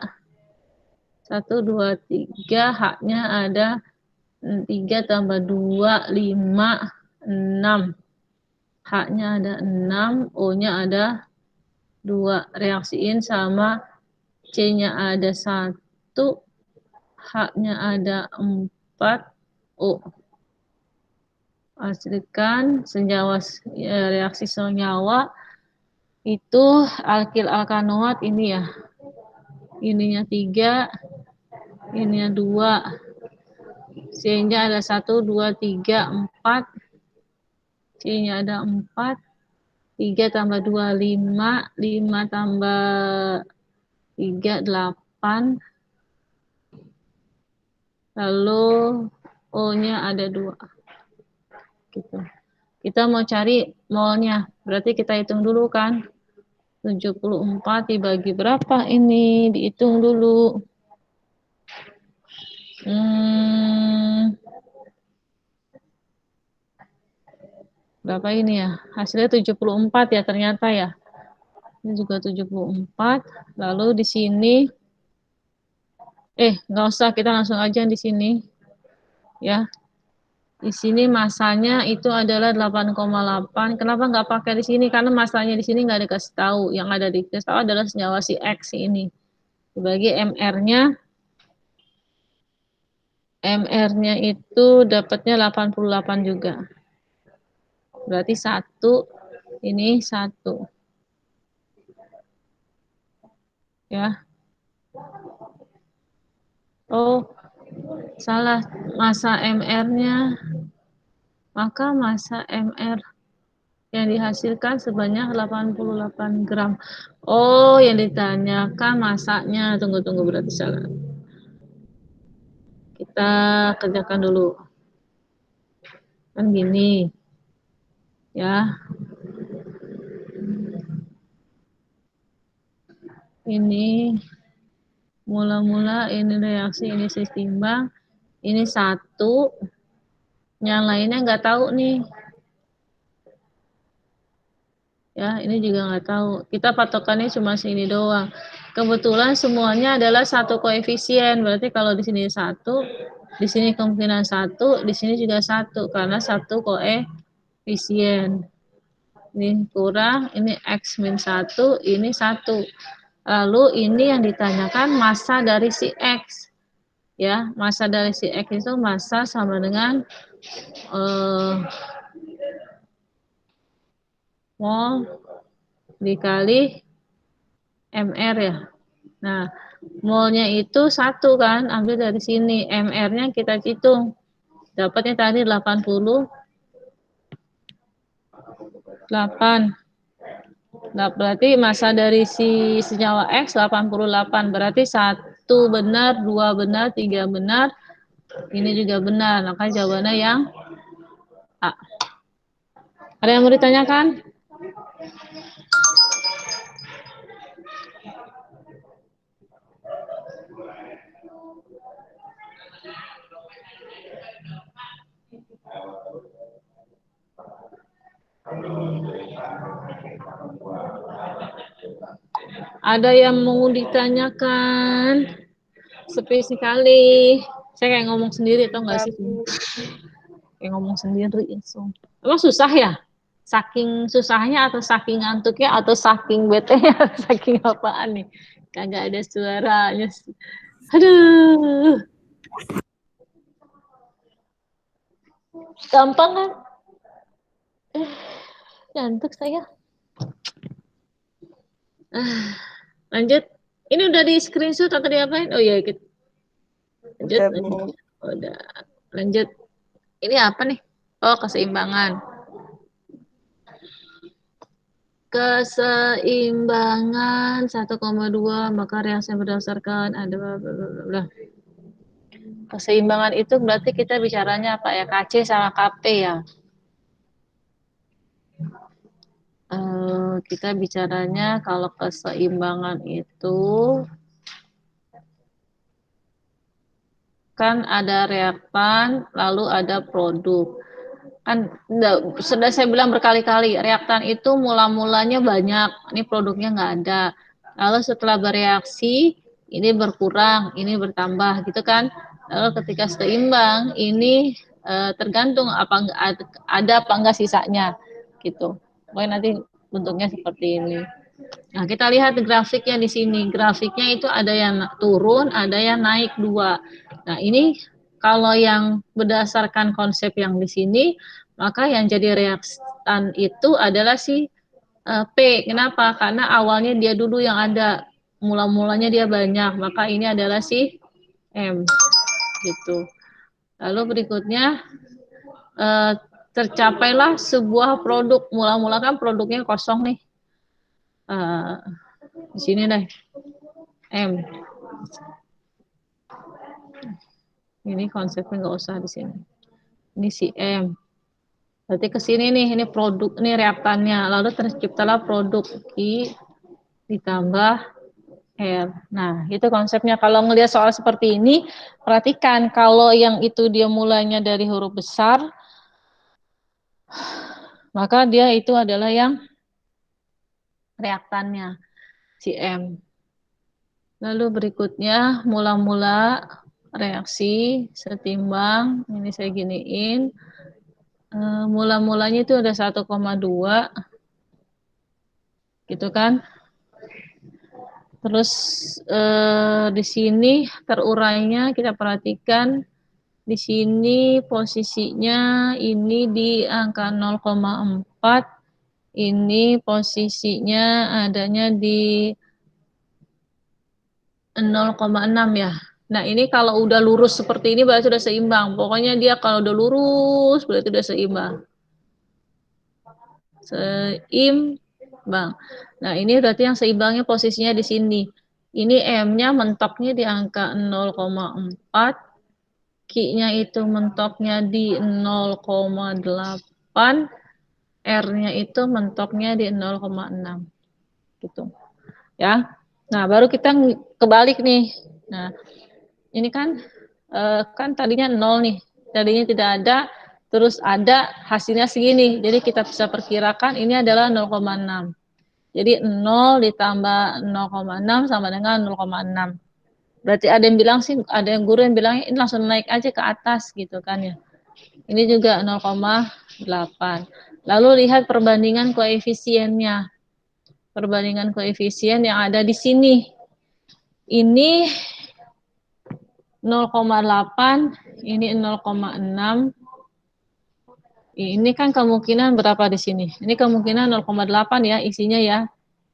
1, 1, 2, 3, H-nya ada 3 tambah 2, 5, 6. H-nya ada 6, O-nya ada 2. Reaksiin sama C-nya ada 1, H-nya ada 4, O. Hasilkan senyawa reaksi senyawa itu alkil alkanoat ini ya. Ininya 3, ininya 2. C-nya ada 1, 2, 3, 4. C-nya ada 4. 3 tambah 2, 5. 5 tambah 3, 8. Lalu O-nya ada 2. Gitu. Kita mau cari molnya. Berarti kita hitung dulu kan. 74 dibagi berapa ini? Dihitung dulu. Berapa ini ya? Hasilnya 74 ya ternyata ya. Ini juga 74. Lalu di sini nggak usah, kita langsung aja di sini. Ya. Di sini masanya itu adalah 8,8. Kenapa nggak pakai di sini? Karena masanya di sini nggak dikasih tahu. Yang ada dikasih tahu adalah senyawa si X ini. Dibagi MR-nya. MR-nya itu dapatnya 88 juga. Berarti 1, ini 1. Ya. Oh, salah. Massa MR-nya. Maka massa MR yang dihasilkan sebanyak 88 gram. Oh, yang ditanyakan masanya. Tunggu, berarti salah. Kita kerjakan dulu. Kan gini. Ya. Ini mula-mula ini reaksi, ini seimbang. Ini 1. Yang lainnya nggak tahu nih. Ya, ini juga nggak tahu. Kita patokannya cuma sini doang. Kebetulan semuanya adalah 1 koefisien. Berarti kalau di sini 1, di sini kemungkinan 1, di sini juga 1 karena 1 koefisien. Ini kurang, ini X min 1, ini 1. Lalu ini yang ditanyakan massa dari si X. Ya, massa dari si X itu massa sama dengan mol dikali MR ya. Nah, molnya itu 1 kan, ambil dari sini. MR-nya kita hitung. Dapatnya tadi 88. Nah, berarti massa dari si senyawa X 88. Berarti 1 benar, 2 benar, 3 benar. Ini juga benar. Maka jawabannya yang A. Ada yang mau ditanyakan? Ada yang mau ditanyakan? Sepi sekali. Saya kayak ngomong sendiri, tau nggak sih? Kayak ngomong sendiri. Emang susah ya? Saking susahnya atau saking ngantuknya atau saking bete-nya, saking apaan nih? Kagak ada suaranya. Aduh. Gampang kan? Ngantuk saya. Lanjut. Ini udah di screenshot atau diapain? Oh iya, lanjut. Udah. Lanjut. Ini apa nih? Oh, keseimbangan. Keseimbangan 1,2 maka reaksi berdasarkan ada bla. Keseimbangan itu berarti kita bicaranya apa ya? KC sama KP ya. Kita bicaranya kalau keseimbangan itu kan ada reaktan lalu ada produk. Kan sudah saya bilang berkali-kali, reaktan itu mula-mulanya banyak, ini produknya nggak ada. Lalu setelah bereaksi ini berkurang, ini bertambah gitu kan. Lalu ketika seimbang ini tergantung apa ada apa enggak sisanya gitu. Pokoknya nanti bentuknya seperti ini. Nah, kita lihat grafiknya di sini. Grafiknya itu ada yang turun, ada yang naik 2. Nah, ini kalau yang berdasarkan konsep yang di sini, maka yang jadi reaktan itu adalah si P. Kenapa? Karena awalnya dia dulu yang ada, mula-mulanya dia banyak, maka ini adalah si M. Gitu. Lalu berikutnya tercapailah sebuah produk. Mula-mula kan produknya kosong nih. Di sini deh. M. Ini konsepnya nggak usah di sini. Ini si M. Berarti ke sini nih, ini produk, ini reaktannya. Lalu terciptalah produk I ditambah R. Nah, itu konsepnya. Kalau ngelihat soal seperti ini, perhatikan kalau yang itu dia mulainya dari huruf besar, maka dia itu adalah yang reaktannya, si M. Lalu berikutnya, mula-mula reaksi setimbang, ini saya giniin, mula-mulanya itu ada 1,2, gitu kan. Terus di sini terurainya kita perhatikan di sini posisinya ini di angka 0,4, ini posisinya adanya di 0,6 ya. Nah, ini kalau udah lurus seperti ini berarti sudah seimbang. Pokoknya dia kalau udah lurus berarti sudah seimbang. Seimbang. Nah, ini berarti yang seimbangnya posisinya di sini. Ini M-nya mentoknya di angka 0,4, Q-nya itu mentoknya di 0,8, R-nya itu mentoknya di 0,6. Gitu. Ya. Nah, baru kita kebalik nih. Nah, ini kan tadinya 0 nih. Tadinya tidak ada, terus ada, hasilnya segini. Jadi kita bisa perkirakan ini adalah 0,6. Jadi 0 ditambah 0,6 sama dengan 0,6. Berarti ada yang bilang sih, ada yang guru yang bilang ini langsung naik aja ke atas gitu kan ya. Ini juga 0,8. Lalu lihat perbandingan koefisiennya. Perbandingan koefisien yang ada di sini. Ini 0,8, ini 0,6. Ini kan kemungkinan berapa di sini? Ini kemungkinan 0,8 ya isinya ya.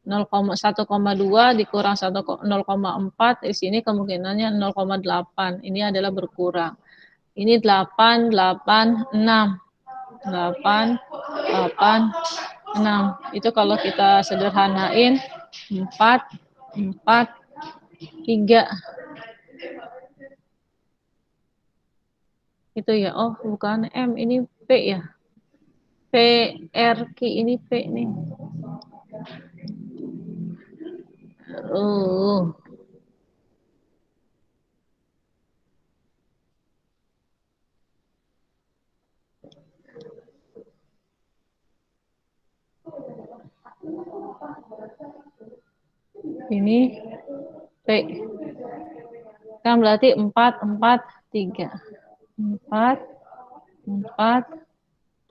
0,1,2 dikurang 0,4, di sini kemungkinannya 0,8. Ini adalah berkurang. Ini 8, 8, 6. 8, 8, 6. Itu kalau kita sederhanain 4, 4, 3. Itu ya. Oh, bukan M, ini P ya. P, R, Q, ini P nih. Oh. Ini P. Kan berarti 4, 4, 3. 4, 4,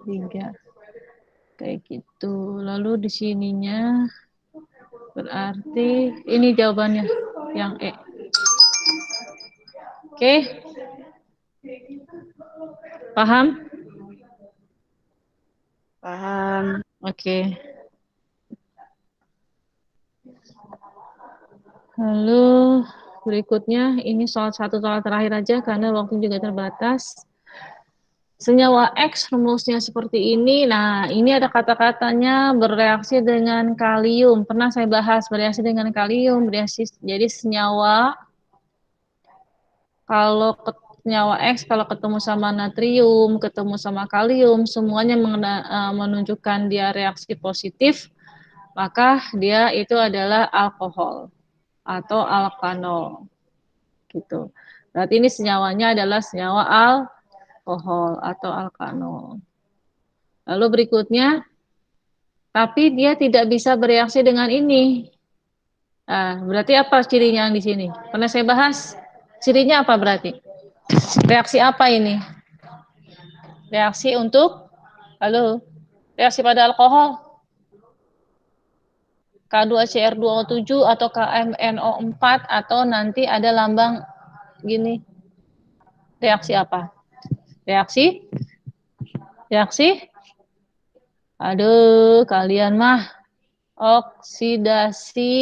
3. Kayak gitu. Lalu di sininya berarti ini jawabannya yang E. Oke. Paham? Paham. Oke. Lalu berikutnya ini soal terakhir aja karena waktu juga terbatas. Senyawa X rumusnya seperti ini. Nah, ini ada kata-katanya bereaksi dengan kalium. Pernah saya bahas bereaksi dengan kalium, bereaksi jadi senyawa kalau senyawa X kalau ketemu sama natrium, ketemu sama kalium, semuanya menunjukkan dia reaksi positif, maka dia itu adalah alkohol atau alkanol. Gitu. Berarti ini senyawanya adalah senyawa alkohol atau alkanol. Lalu berikutnya, tapi dia tidak bisa bereaksi dengan ini. Nah, berarti apa cirinya yang di sini? Pernah saya bahas. Cirinya apa berarti? Reaksi apa ini? Reaksi untuk, halo, reaksi pada alkohol. K2CR2O7 atau KMNO4 atau nanti ada lambang gini. Reaksi apa? Reaksi? Reaksi? Aduh, kalian mah oksidasi.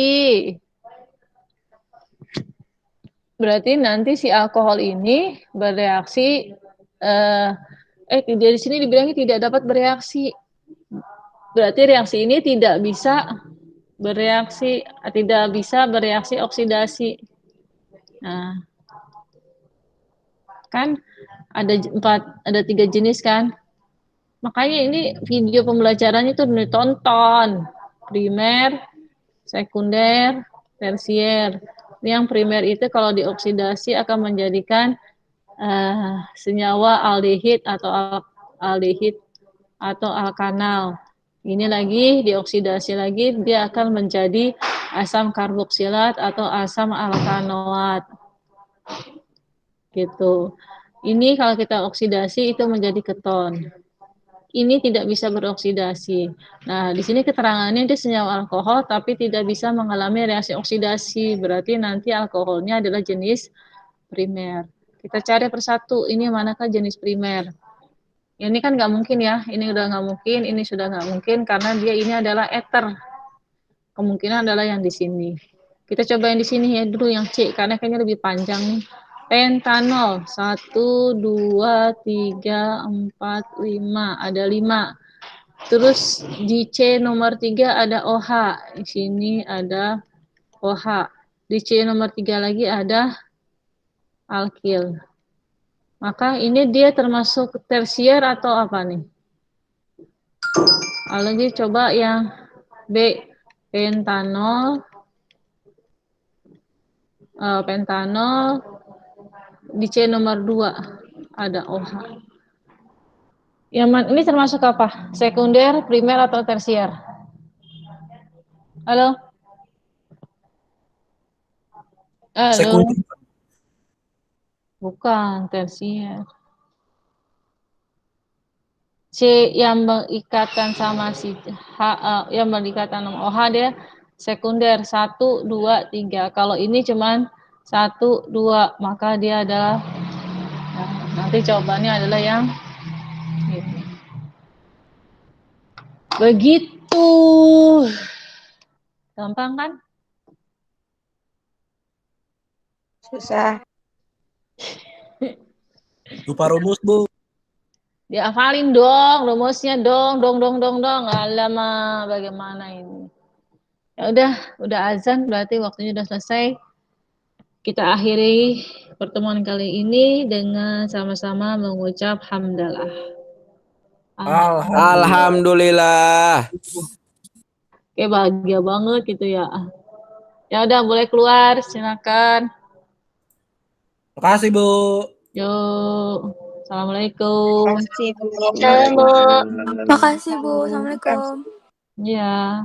Berarti nanti si alkohol ini bereaksi di sini dibilangnya tidak dapat bereaksi. Berarti reaksi ini tidak bisa bereaksi oksidasi. Nah, kan ada 3 jenis kan? Makanya ini video pembelajarannya itu ditonton. Primer, sekunder, tersier. Yang primer itu kalau dioksidasi akan menjadikan senyawa aldehid atau alkanal. Ini lagi dioksidasi lagi, dia akan menjadi asam karboksilat atau asam alkanoat. Gitu. Ini kalau kita oksidasi itu menjadi keton. Ini tidak bisa beroksidasi. Nah, di sini keterangannya dia senyawa alkohol tapi tidak bisa mengalami reaksi oksidasi. Berarti nanti alkoholnya adalah jenis primer. Kita cari persatu, ini manakah jenis primer? Ini kan nggak mungkin ya, ini udah nggak mungkin, ini sudah nggak mungkin karena dia ini adalah ether. Kemungkinan adalah yang di sini. Kita coba yang di sini ya dulu yang C karena kayaknya lebih panjang nih. Pentanol 1, 2, 3, 4, 5 ada 5. Terus di C nomor 3 ada OH. Di sini ada OH. Di C nomor 3 lagi ada alkil. Maka ini dia termasuk tersier atau apa nih? Lagi coba yang B, pentanol. Pentanol di C nomor 2 ada OH. Ini termasuk apa? Sekunder, primer atau tersier? Halo? Halo? Sekunder. Bukan, tersier. C yang berikatan sama si H, yang berikatan sama OH dia sekunder 1, 2, 3. Kalau ini cuman 1, 2, maka dia adalah nanti jawabannya adalah yang ini. Begitu. Gampang kan? Susah. Lupa rumus, Bu. Dihafalin dong, rumusnya dong. Alamak, bagaimana ini? Ya udah azan berarti waktunya udah selesai. Kita akhiri pertemuan kali ini dengan sama-sama mengucap hamdalah. Alhamdulillah. Oke, bahagia banget gitu ya. Ya udah boleh keluar, silakan. Makasih, Bu. Yuk. Assalamualaikum. Makasih, Bu. Salam, Bu. Makasih Bu, Assalamualaikum. Ya.